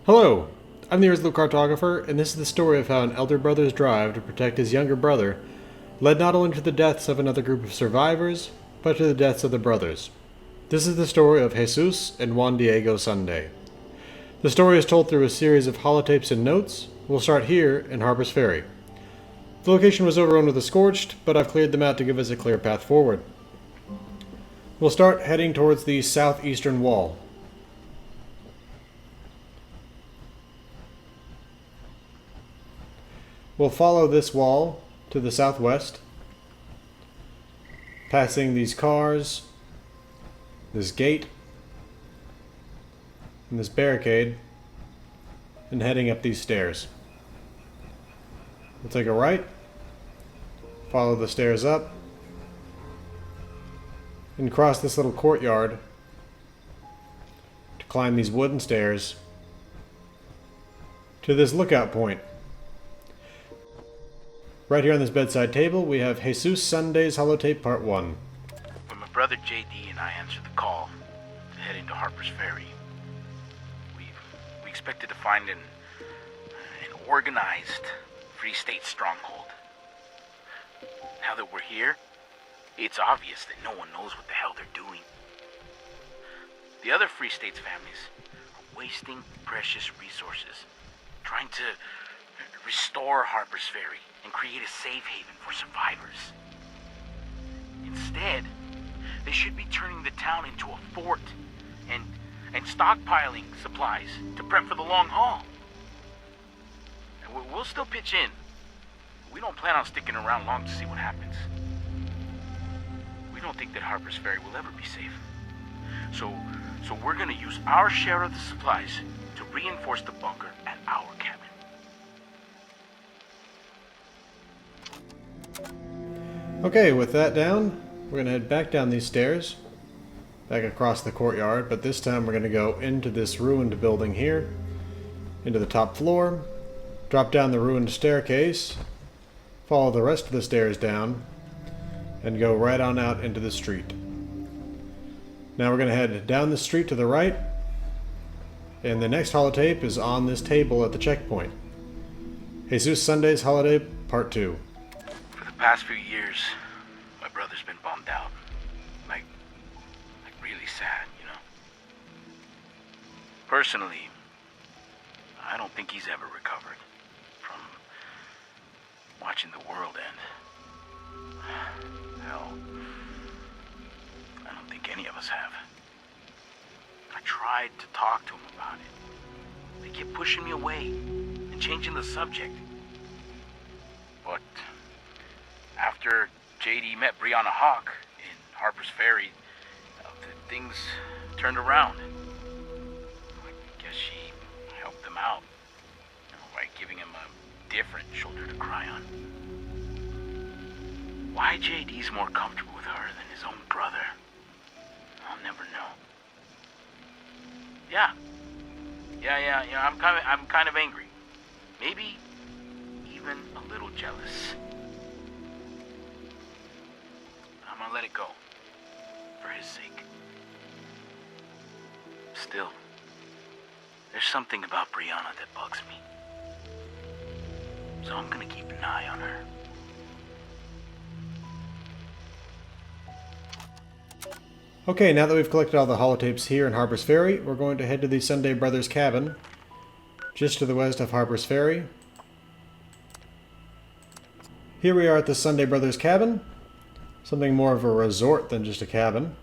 Hello, I'm the Earth's cartographer, and this is the story of how an elder brother's drive to protect his younger brother led not only to the deaths of another group of survivors, but to the deaths of the brothers. This is the story of Jesus and Juan Diego Sunday. The story is told through a series of holotapes and notes. We'll start here in Harpers Ferry. The location was overrun with the Scorched, but I've cleared them out to give us a clear path forward. We'll start heading towards the southeastern wall. We'll follow this wall to the southwest, passing these cars, this gate, and this barricade, and heading up these stairs. We'll take a right, follow the stairs up, and cross this little courtyard to climb these wooden stairs to this lookout point. Right here on this bedside table, we have Jesus Sunday's holotape part 1. When my brother JD and I answered the call to head into Harpers Ferry, we expected to find an organized Free State stronghold. Now that we're here, it's obvious that no one knows what the hell they're doing. The other Free States families are wasting precious resources, trying to restore Harpers Ferry and create a safe haven for survivors. Instead, they should be turning the town into a fort and stockpiling supplies to prep for the long haul. And we'll still pitch in. We don't plan on sticking around long to see what happens. We don't think that Harpers Ferry will ever be safe. So we're gonna use our share of the supplies to reinforce the bunker at our cabin. Okay, with that down, we're going to head back down these stairs, back across the courtyard, but this time we're going to go into this ruined building here, into the top floor, drop down the ruined staircase, follow the rest of the stairs down, and go right on out into the street. Now we're going to head down the street to the right, and the next holotape is on this table at the checkpoint. Jesus Sunday's holotape part 2. For the past few years, my brother's been bummed out. Like really sad, you know? Personally, I don't think he's ever recovered from watching the world end. Hell, I don't think any of us have. I tried to talk to him about it. They kept pushing me away and changing the subject. But after JD met Brianna Hawke in Harpers Ferry, things turned around. I guess she helped him out, by giving him a different shoulder to cry on. Why JD's more comfortable with her than his own brother, I'll never know. Yeah, I'm kind of angry. Maybe even a little jealous. I'm gonna let it go, for his sake. Still, there's something about Brianna that bugs me. So I'm gonna keep an eye on her. Okay, now that we've collected all the holotapes here in Harpers Ferry, we're going to head to the Sunday Brothers cabin, just to the west of Harpers Ferry. Here we are at the Sunday Brothers cabin, something more of a resort than just a cabin.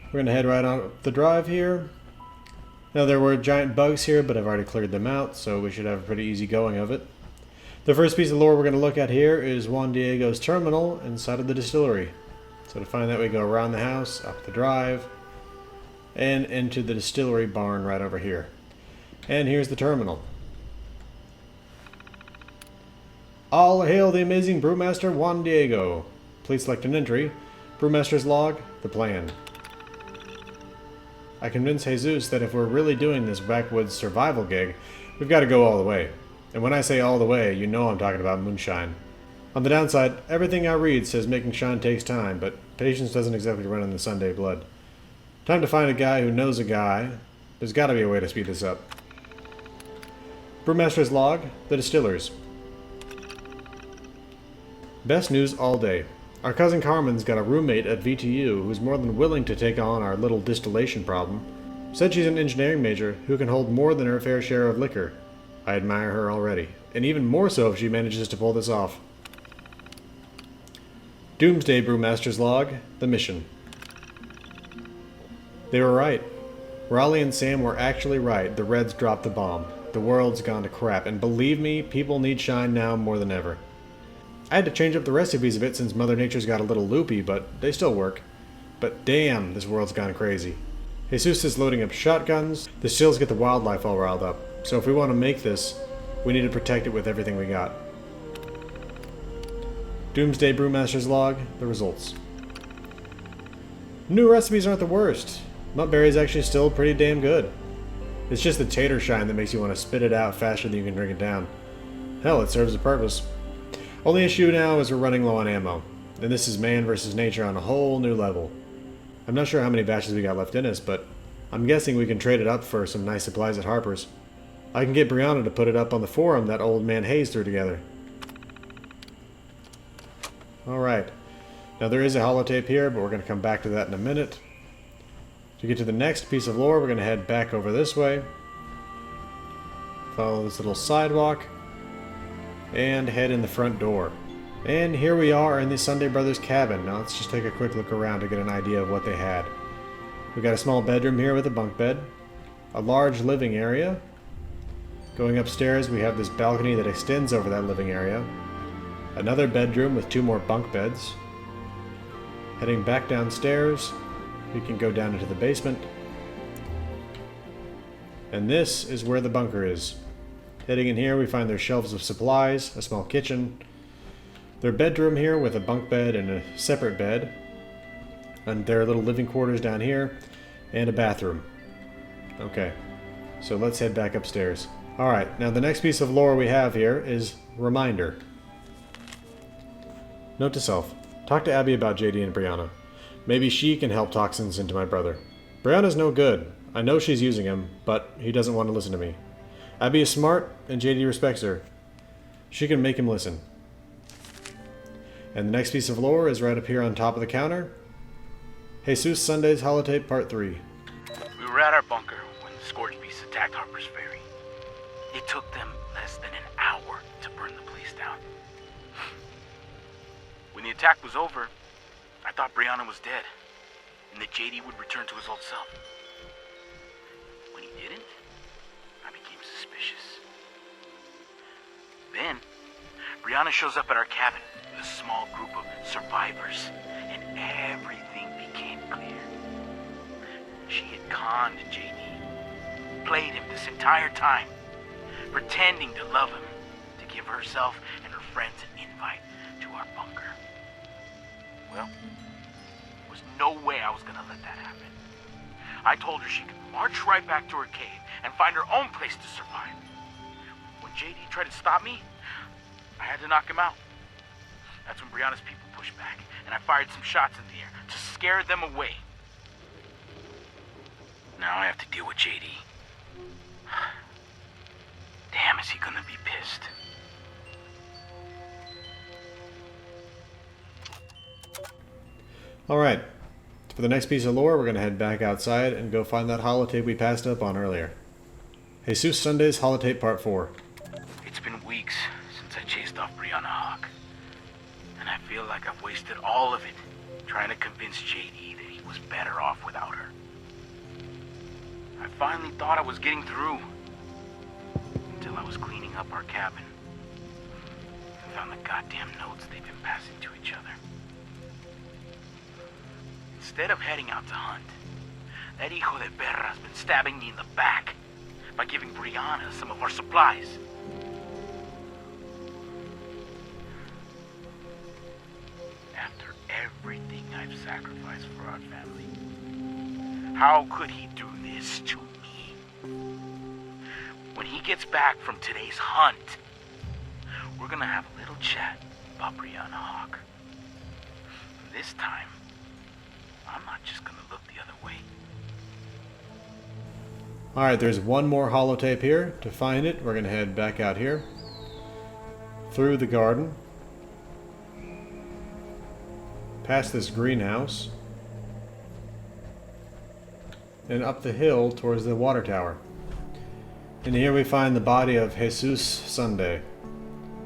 We're going to head right on up the drive here. Now there were giant bugs here, but I've already cleared them out, so we should have a pretty easy going of it. The first piece of lore we're going to look at here is Juan Diego's terminal inside of the distillery. So to find that, we go around the house, up the drive, and into the distillery barn right over here. And here's the terminal. All hail the amazing Brewmaster Juan Diego. Please select an entry. Brewmaster's log, the plan. I convinced Jesus that if we're really doing this backwoods survival gig, we've got to go all the way. And when I say all the way, you know I'm talking about moonshine. On the downside, everything I read says making shine takes time, but patience doesn't exactly run in the Sunday blood. Time to find a guy who knows a guy. There's got to be a way to speed this up. Brewmaster's log, the distillers. Best news all day. Our cousin Carmen's got a roommate at VTU who's more than willing to take on our little distillation problem. Said she's an engineering major who can hold more than her fair share of liquor. I admire her already, and even more so if she manages to pull this off. Doomsday Brewmaster's log, the mission. They were right. Raleigh and Sam were actually right. The Reds dropped the bomb. The world's gone to crap, and believe me, people need shine now more than ever. I had to change up the recipes a bit since Mother Nature's got a little loopy, but they still work. But damn, this world's gone crazy. Jesus is loading up shotguns. The stills get the wildlife all riled up. So if we want to make this, we need to protect it with everything we got. Doomsday Brewmaster's log, the results. New recipes aren't the worst. Nutberry's actually still pretty damn good. It's just the tater shine that makes you want to spit it out faster than you can drink it down. Hell, it serves a purpose. Only issue now is we're running low on ammo, and this is man versus nature on a whole new level. I'm not sure how many batches we got left in us, but I'm guessing we can trade it up for some nice supplies at Harpers. I can get Brianna to put it up on the forum that old man Hayes threw together. Alright, now there is a holotape here, but we're going to come back to that in a minute. To get to the next piece of lore, we're going to head back over this way. Follow this little sidewalk. And head in the front door. And here we are in the Sunday Brothers cabin. Now let's just take a quick look around to get an idea of what they had. We got a small bedroom here with a bunk bed. A large living area. Going upstairs we have this balcony that extends over that living area. Another bedroom with 2 more bunk beds. Heading back downstairs, we can go down into the basement. And this is where the bunker is. Heading in here, we find their shelves of supplies, a small kitchen, their bedroom here with a bunk bed and a separate bed, and their little living quarters down here, and a bathroom. Okay, so let's head back upstairs. Alright, now the next piece of lore we have here is Reminder. Note to self, talk to Abby about JD and Brianna. Maybe she can help toxins into my brother. Brianna's no good. I know she's using him, but he doesn't want to listen to me. Abby is smart, and JD respects her. She can make him listen. And the next piece of lore is right up here on top of the counter. Jesus Sunday's Holotape Part 3. We were at our bunker when the Scorched beasts attacked Harpers Ferry. It took them less than an hour to burn the place down. When the attack was over, I thought Brianna was dead, and that JD would return to his old self. When he didn't, I became suspicious. Then, Brianna shows up at our cabin with a small group of survivors, and everything became clear. She had conned JD, played him this entire time, pretending to love him, to give herself and her friends an invite to our bunker. Well, there was no way I was gonna let that happen. I told her she could march right back to her cave and find her own place to survive. When JD tried to stop me, I had to knock him out. That's when Brianna's people pushed back, and I fired some shots in the air to scare them away. Now I have to deal with JD. Damn, is he gonna be pissed? Alright, for the next piece of lore, we're going to head back outside and go find that holotape we passed up on earlier. Jesus Sunday's Holotape Part 4. It's been weeks since I chased off Brianna Hawke, and I feel like I've wasted all of it trying to convince JD that he was better off without her. I finally thought I was getting through, until I was cleaning up our cabin and found the goddamn notes they've been passing to each other. Instead of heading out to hunt, that hijo de perra has been stabbing me in the back by giving Brianna some of our supplies. After everything I've sacrificed for our family, how could he do this to me? When he gets back from today's hunt, we're gonna have a little chat about Brianna Hawke. This time, I'm not just gonna look the other way. Alright, there's one more holotape here. To find it, we're going to head back out here. Through the garden. Past this greenhouse. And up the hill towards the water tower. And here we find the body of Jesus Sunday.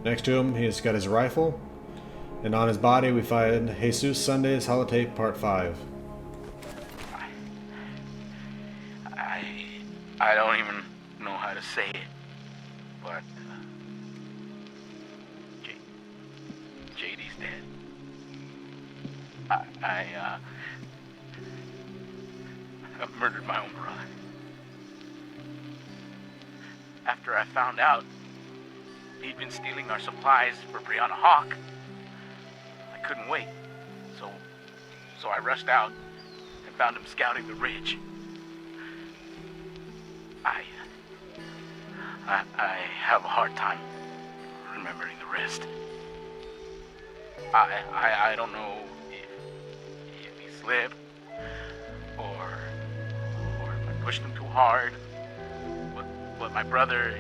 Next to him, he's got his rifle. And on his body, we find Jesus Sunday's holotape part 5. I don't even know how to say it, but JD's dead. I murdered my own brother. After I found out he'd been stealing our supplies for Brianna Hawke, I couldn't wait. So I rushed out and found him scouting the ridge. I have a hard time remembering the rest. I don't know if he slipped or if I pushed him too hard. But my brother,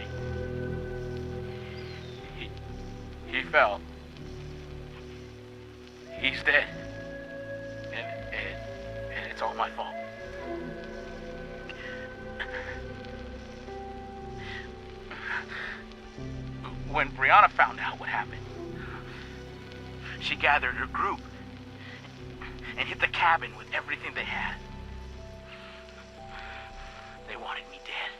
he fell. He's dead. And it's all my fault. When Brianna found out what happened, she gathered her group and hit the cabin with everything they had. They wanted me dead.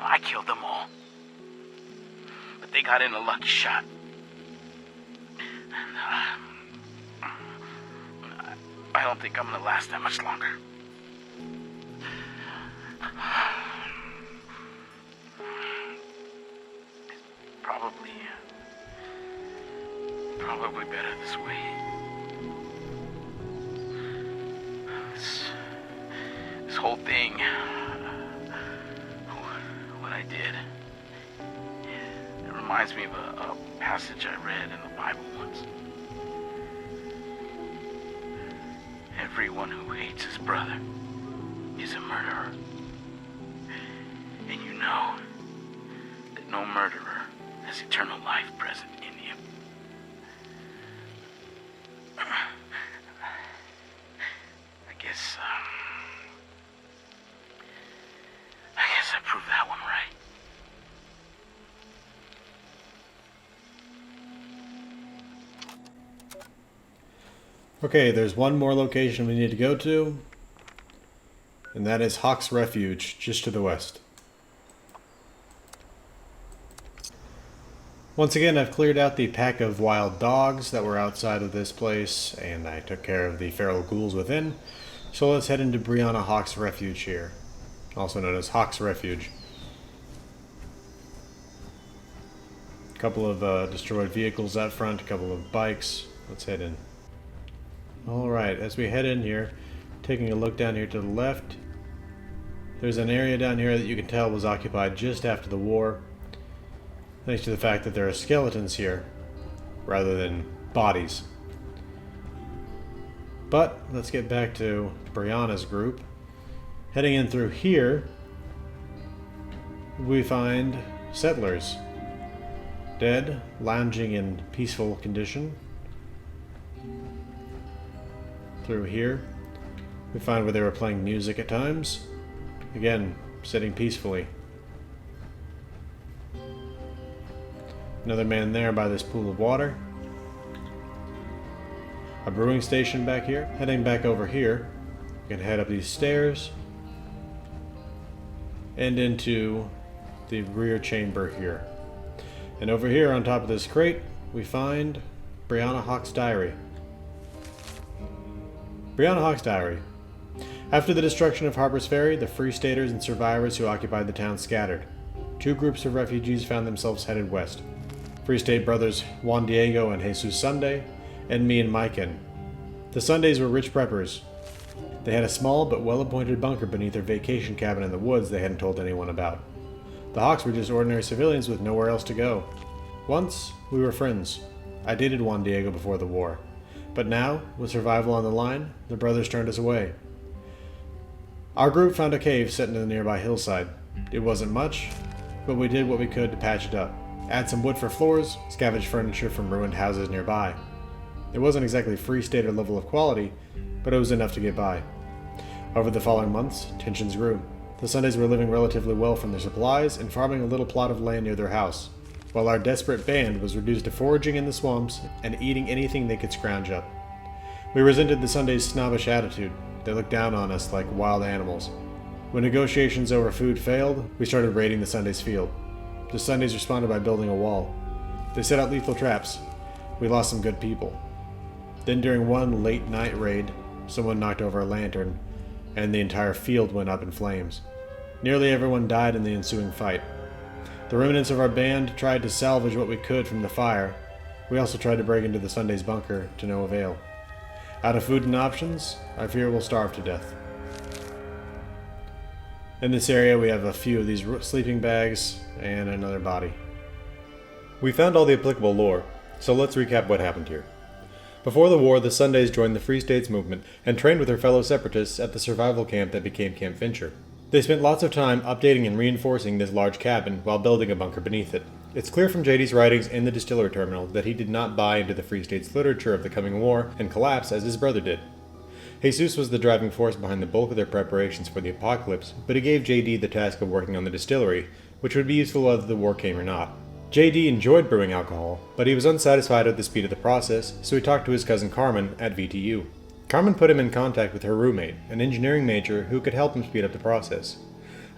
I killed them all. But they got in a lucky shot. And, I don't think I'm gonna last that much longer. Probably better this way. This whole thing, what I did, it reminds me of a passage I read in the Bible once. Everyone who hates his brother is a murderer. And you know that no murderer has eternal life present in him. I guess I proved that one right. Okay, there's one more location we need to go to. And that is Hawke's Refuge, just to the west. Once again, I've cleared out the pack of wild dogs that were outside of this place, and I took care of the feral ghouls within. So let's head into Brianna Hawke's Refuge here, also known as Hawke's Refuge. A couple of destroyed vehicles out front, a couple of bikes. Let's head in. Alright, as we head in here, taking a look down here to the left, there's an area down here that you can tell was occupied just after the war, thanks to the fact that there are skeletons here, rather than bodies. But, let's get back to Brianna's group. Heading in through here, we find settlers. Dead, lounging in peaceful condition. Through here, we find where they were playing music at times. Again, sitting peacefully. Another man there by this pool of water. A brewing station back here. Heading back over here, we can head up these stairs and into the rear chamber here. And over here on top of this crate, we find Brianna Hawke's diary. Brianna Hawke's diary. After the destruction of Harpers Ferry, the Free Staters and survivors who occupied the town scattered. Two groups of refugees found themselves headed west. Free State brothers Juan Diego and Jesus Sunday, and me and Maiken. The Sundays were rich preppers. They had a small but well-appointed bunker beneath their vacation cabin in the woods they hadn't told anyone about. The Hawks were just ordinary civilians with nowhere else to go. Once, we were friends. I dated Juan Diego before the war. But now, with survival on the line, the brothers turned us away. Our group found a cave set in the nearby hillside. It wasn't much, but we did what we could to patch it up. Add some wood for floors, scavenge furniture from ruined houses nearby. It wasn't exactly free state or level of quality, but it was enough to get by. Over the following months, tensions grew. The Sundays were living relatively well from their supplies and farming a little plot of land near their house, while our desperate band was reduced to foraging in the swamps and eating anything they could scrounge up. We resented the Sundays' snobbish attitude. They looked down on us like wild animals. When negotiations over food failed, we started raiding the Sundays' field. The Sundays responded by building a wall. They set out lethal traps. We lost some good people. Then during one late night raid, someone knocked over a lantern, and the entire field went up in flames. Nearly everyone died in the ensuing fight. The remnants of our band tried to salvage what we could from the fire. We also tried to break into the Sundays' bunker, to no avail. Out of food and options, I fear we'll starve to death. In this area, we have a few of these sleeping bags and another body. We found all the applicable lore, so let's recap what happened here. Before the war, the Sundays joined the Free States movement and trained with their fellow separatists at the survival camp that became Camp Fincher. They spent lots of time updating and reinforcing this large cabin while building a bunker beneath it. It's clear from JD's writings in the distillery terminal that he did not buy into the Free States literature of the coming war and collapse as his brother did. Jesus was the driving force behind the bulk of their preparations for the apocalypse, but he gave JD the task of working on the distillery, which would be useful whether the war came or not. JD enjoyed brewing alcohol, but he was unsatisfied with the speed of the process, so he talked to his cousin Carmen at VTU. Carmen put him in contact with her roommate, an engineering major who could help him speed up the process.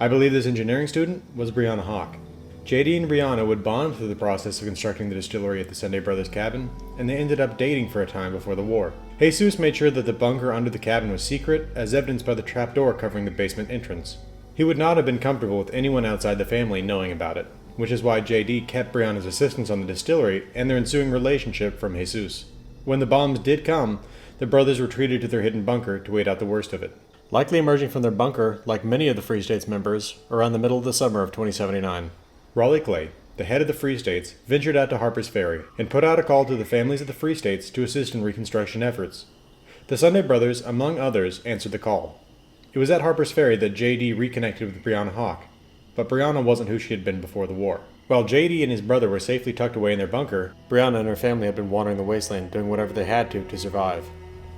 I believe this engineering student was Brianna Hawke. JD and Brianna would bond through the process of constructing the distillery at the Sunday Brothers cabin, and they ended up dating for a time before the war. Jesus made sure that the bunker under the cabin was secret, as evidenced by the trapdoor covering the basement entrance. He would not have been comfortable with anyone outside the family knowing about it, which is why JD kept Brianna's assistance on the distillery and their ensuing relationship from Jesus. When the bombs did come, the brothers retreated to their hidden bunker to wait out the worst of it. Likely emerging from their bunker, like many of the Free States members, around the middle of the summer of 2079. Raleigh Clay, the head of the Free States, ventured out to Harpers Ferry and put out a call to the families of the Free States to assist in reconstruction efforts. The Sunday Brothers, among others, answered the call. It was at Harpers Ferry that JD reconnected with Brianna Hawke, but Brianna wasn't who she had been before the war. While JD and his brother were safely tucked away in their bunker, Brianna and her family had been wandering the wasteland, doing whatever they had to survive.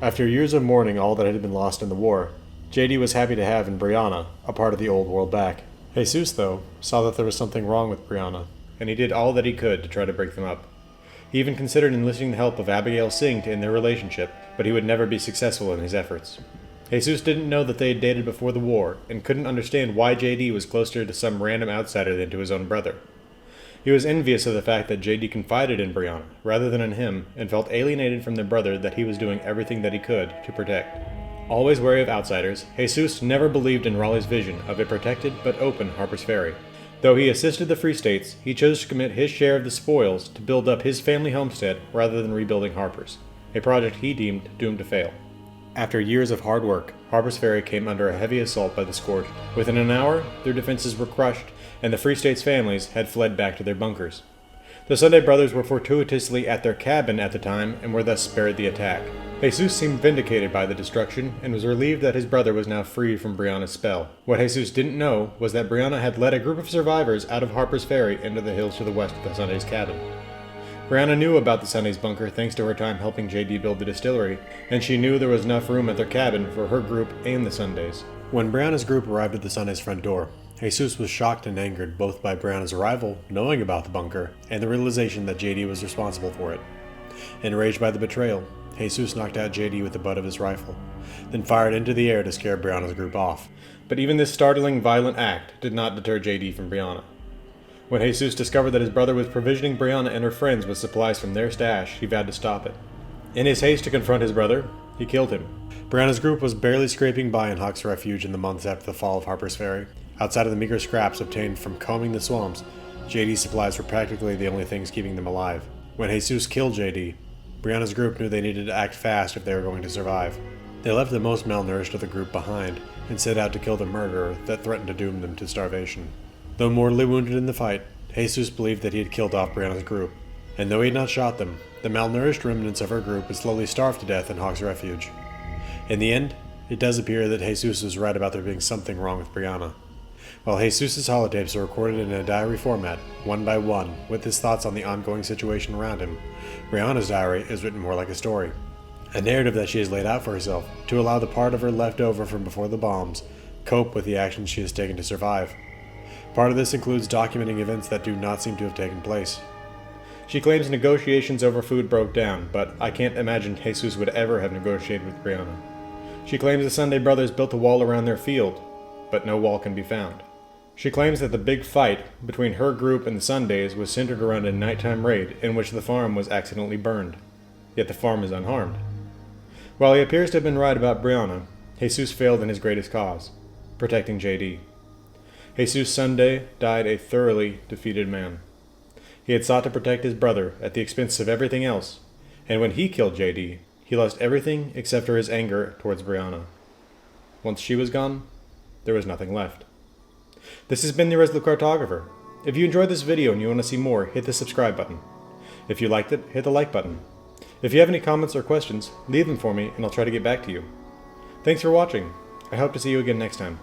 After years of mourning all that had been lost in the war, JD was happy to have in Brianna a part of the old world back. Jesus, though, saw that there was something wrong with Brianna, and he did all that he could to try to break them up. He even considered enlisting the help of Abigail Singh to end their relationship, but he would never be successful in his efforts. Jesus didn't know that they had dated before the war, and couldn't understand why JD was closer to some random outsider than to his own brother. He was envious of the fact that JD confided in Brianna, rather than in him, and felt alienated from their brother that he was doing everything that he could to protect. Always wary of outsiders, Jesus never believed in Raleigh's vision of a protected but open Harpers Ferry. Though he assisted the Free States, he chose to commit his share of the spoils to build up his family homestead rather than rebuilding Harpers, a project he deemed doomed to fail. After years of hard work, Harpers Ferry came under a heavy assault by the Scorched. Within an hour, their defenses were crushed, and the Free States families had fled back to their bunkers. The Sunday Brothers were fortuitously at their cabin at the time and were thus spared the attack. Jesus seemed vindicated by the destruction and was relieved that his brother was now freed from Brianna's spell. What Jesus didn't know was that Brianna had led a group of survivors out of Harpers Ferry into the hills to the west of the Sundays' cabin. Brianna knew about the Sundays' bunker thanks to her time helping JD build the distillery, and she knew there was enough room at their cabin for her group and the Sundays. When Brianna's group arrived at the Sundays' front door, Jesus was shocked and angered both by Brianna's arrival, knowing about the bunker, and the realization that JD was responsible for it. Enraged by the betrayal, Jesus knocked out JD with the butt of his rifle, then fired into the air to scare Brianna's group off. But even this startling, violent act did not deter JD from Brianna. When Jesus discovered that his brother was provisioning Brianna and her friends with supplies from their stash, he vowed to stop it. In his haste to confront his brother, he killed him. Brianna's group was barely scraping by in Hawke's refuge in the months after the fall of Harpers Ferry. Outside of the meager scraps obtained from combing the swamps, JD's supplies were practically the only things keeping them alive. When Jesus killed JD, Brianna's group knew they needed to act fast if they were going to survive. They left the most malnourished of the group behind and set out to kill the murderer that threatened to doom them to starvation. Though mortally wounded in the fight, Jesus believed that he had killed off Brianna's group, and though he had not shot them, the malnourished remnants of her group would slowly starve to death in Hawke's refuge. In the end, It does appear that Jesus was right about there being something wrong with Brianna. While Jesus' holotapes are recorded in a diary format, one by one, with his thoughts on the ongoing situation around him, Brianna's diary is written more like a story. A narrative that she has laid out for herself to allow the part of her left over from before the bombs cope with the actions she has taken to survive. Part of this includes documenting events that do not seem to have taken place. She claims negotiations over food broke down, but I can't imagine Jesus would ever have negotiated with Brianna. She claims the Sunday brothers built a wall around their field, but no wall can be found. She claims that the big fight between her group and the Sundays was centered around a nighttime raid in which the farm was accidentally burned, yet the farm is unharmed. While he appears to have been right about Brianna, Jesus failed in his greatest cause, protecting JD. Jesus Sunday died a thoroughly defeated man. He had sought to protect his brother at the expense of everything else, and when he killed JD, he lost everything except for his anger towards Brianna. Once she was gone, there was nothing left. This has been the Resolute Cartographer. If you enjoyed this video and you want to see more, hit the subscribe button. If you liked it, hit the like button. If you have any comments or questions, leave them for me and I'll try to get back to you. Thanks for watching. I hope to see you again next time.